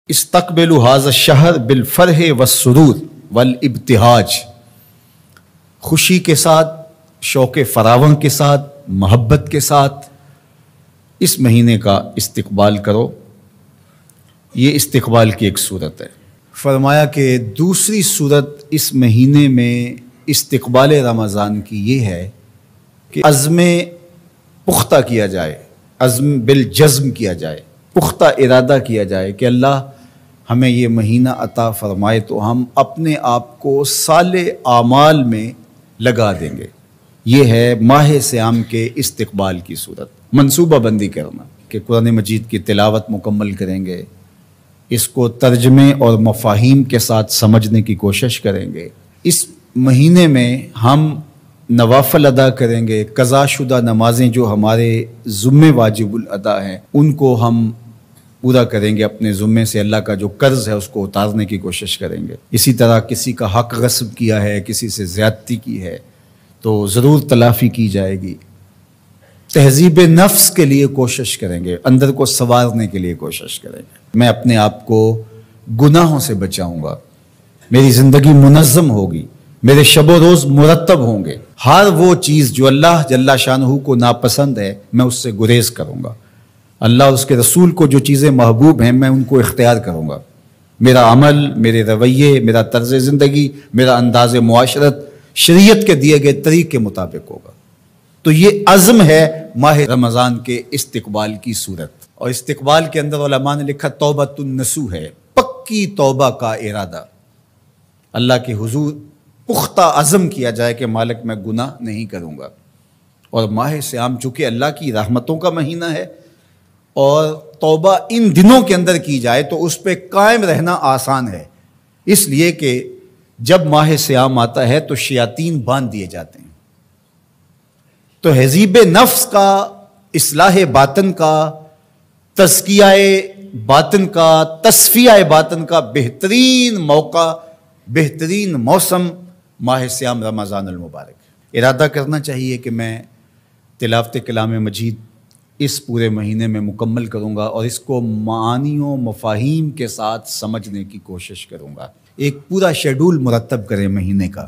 استقبلوا هذا الشہر بالفرح والسرور والابتہاج، خوشی کے ساتھ، شوق فراوان کے ساتھ، محبت کے ساتھ اس مہینے کا استقبال کرو۔ یہ استقبال کی ایک صورت ہے۔ فرمایا کہ دوسری صورت اس مہینے میں استقبال رمضان کی یہ ہے کہ عزم پختہ کیا جائے، عزم بالجزم کیا جائے، پختہ ارادہ کیا جائے کہ اللہ ہمیں یہ مہینہ عطا فرمائے تو ہم اپنے آپ کو سال اعمال میں لگا دیں گے۔ یہ ہے ماہ صیام کے استقبال کی صورت۔ منصوبہ بندی کرنا کہ قرآن مجید کی تلاوت مکمل کریں گے، اس کو ترجمے اور مفاہیم کے ساتھ سمجھنے کی کوشش کریں گے۔ اس مہینے میں ہم نوافل ادا کریں گے، قضا شدہ نمازیں جو ہمارے ذمہ واجب الادا ہیں ان کو ہم پورا کریں گے، اپنے ذمے سے اللہ کا جو قرض ہے اس کو اتارنے کی کوشش کریں گے۔ اسی طرح کسی کا حق غصب کیا ہے، کسی سے زیادتی کی ہے تو ضرور تلافی کی جائے گی۔ تہذیب نفس کے لیے کوشش کریں گے، اندر کو سنوارنے کے لیے کوشش کریں گے۔ میں اپنے آپ کو گناہوں سے بچاؤں گا، میری زندگی منظم ہوگی، میرے شب و روز مرتب ہوں گے، ہر وہ چیز جو اللہ جل شانہ کو ناپسند ہے میں اس سے گریز کروں گا، اللہ اور اس کے رسول کو جو چیزیں محبوب ہیں میں ان کو اختیار کروں گا، میرا عمل، میرے رویے، میرا طرز زندگی، میرا انداز معاشرت شریعت کے دیے گئے طریق کے مطابق ہوگا۔ تو یہ عزم ہے ماہ رمضان کے استقبال کی صورت۔ اور استقبال کے اندر علماء نے لکھا توبۃ النصوح ہے، پکی توبہ کا ارادہ، اللہ کے حضور پختہ عزم کیا جائے کہ مالک میں گناہ نہیں کروں گا۔ اور ماہ صیام چونکہ اللہ کی رحمتوں کا مہینہ ہے اور توبہ ان دنوں کے اندر کی جائے تو اس پہ قائم رہنا آسان ہے، اس لیے کہ جب ماہ صیام آتا ہے تو شیاطین باندھ دیے جاتے ہیں، تو تہذیب نفس کا، اصلاح باطن کا، تزکیہ باطن کا، تصفیہ باطن کا بہترین موقع، بہترین موسم ماہ صیام رمضان المبارک۔ ارادہ کرنا چاہیے کہ میں تلاوت کلام مجید اس پورے مہینے میں مکمل کروں گا اور اس کو معانی و مفاہیم کے ساتھ سمجھنے کی کوشش کروں گا۔ ایک پورا شیڈول مرتب کریں مہینے کا،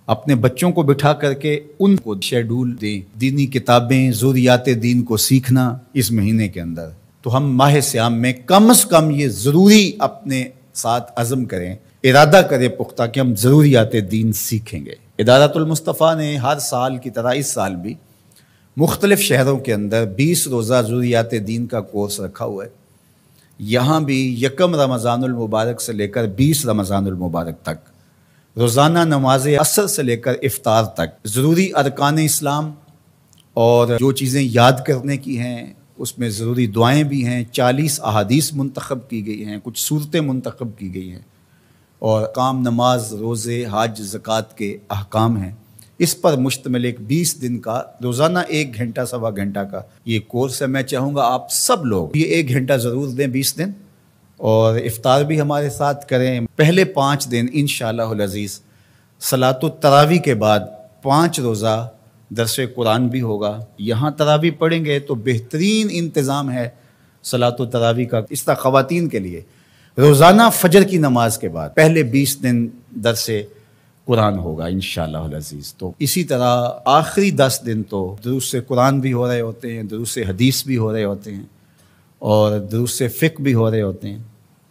اپنے بچوں کو بٹھا کر کے ان کو شیڈول دیں، دینی کتابیں، ضروریات دین کو سیکھنا اس مہینے کے اندر۔ تو ہم ماہ صیام میں کم از کم یہ ضروری اپنے ساتھ عزم کریں، ارادہ کریں پختہ کہ ہم ضروریات دین سیکھیں گے۔ ادارۃ المصطفیٰ نے ہر سال کی طرح اس سال بھی مختلف شہروں کے اندر 20 روزہ ضروریات دین کا کورس رکھا ہوا ہے۔ یہاں بھی 1 رمضان المبارک سے لے کر 20 رمضان المبارک تک روزانہ نماز عصر سے لے کر افطار تک ضروری ارکان اسلام اور جو چیزیں یاد کرنے کی ہیں اس میں ضروری دعائیں بھی ہیں، 40 احادیث منتخب کی گئی ہیں، کچھ صورتیں منتخب کی گئی ہیں اور احکام نماز، روزے، حج، زکوٰۃ کے احکام ہیں۔ اس پر مشتمل ایک 20 دن کا روزانہ 1 گھنٹہ سوا گھنٹہ کا یہ کورس ہے۔ میں چاہوں گا آپ سب لوگ یہ 1 گھنٹہ ضرور دیں 20 دن، اور افطار بھی ہمارے ساتھ کریں۔ پہلے 5 دن انشاءاللہ العزیز صلاۃ التراویح کے بعد 5 روزہ درس قرآن بھی ہوگا۔ یہاں تراویح پڑھیں گے تو بہترین انتظام ہے صلاۃ التراویح کا۔ اس طرح خواتین کے لیے روزانہ فجر کی نماز کے بعد پہلے 20 دن درس قرآن ہوگا انشاءاللہ العزیز۔ تو اسی طرح آخری 10 دن تو دروس قرآن بھی ہو رہے ہوتے ہیں، دروس حدیث بھی ہو رہے ہوتے ہیں، اور دروس فقہ بھی ہو رہے ہوتے ہیں،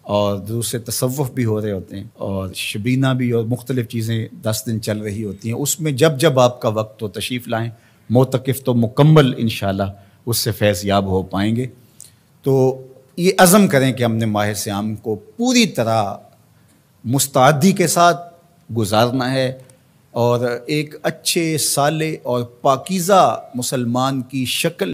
اور دروس تصوف بھی ہو رہے ہوتے ہیں، اور شبینہ بھی، اور مختلف چیزیں 10 دن چل رہی ہوتی ہیں۔ اس میں جب جب آپ کا وقت ہو تشریف لائیں، معتکف تو مکمل انشاءاللہ اس سے فیض یاب ہو پائیں گے۔ تو یہ عزم کریں کہ ہم نے ماہ صیام کو پوری طرح مستعدی کے ساتھ گزارنا ہے اور ایک اچھے صالح اور پاکیزہ مسلمان کی شکل